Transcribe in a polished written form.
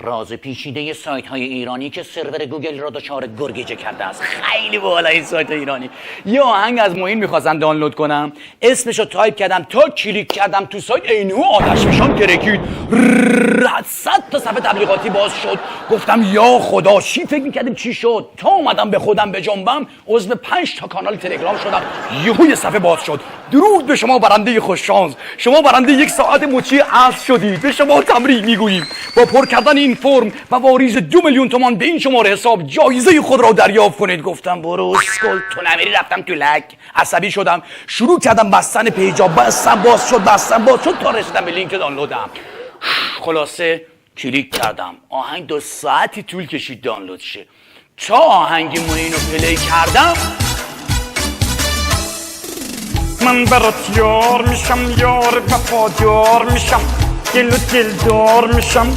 راز پیچیده سایت های ایرانی که سرور گوگل را دچار گرگیجه کرده است. خیلی بالا این سایت ایرانی. یه آهنگ از معین میخواستم دانلود کنم، اسمشو تایپ کردم، تا کلیک کردم تو سایت اینو آتش فشان ترکید، 100 تا صفحه تبلیغاتی باز شد. گفتم یا خدا چی فکر میکردیم چی شد؟ تا اومدم به خودم بجنبم عضو 5 تا کانال تلگرام شدم، یهو صفحه باز شد. درود به شما برنده خوش شانس، شما برنده 1 ساعت مچی اسب شدید. به شما تبریک میگوییم. با پر کردن این فرم و واریز 2 میلیون تومان به این شماره حساب جایزه خود را دریافت کنید. گفتم برو اسکل تو نمیری. رفتم تو لک، عصبی شدم، شروع کردم بستن پیجا. بستم باز شد تا رسیدم به لینک دانلودم. خلاصه کلیک کردم، آهنگ 2 ساعتی طول کشید دانلود شه. تا آهنگ معین رو پلی کردم من برات یار میشم، یار وفادار میشم، دل و دلدار میشم.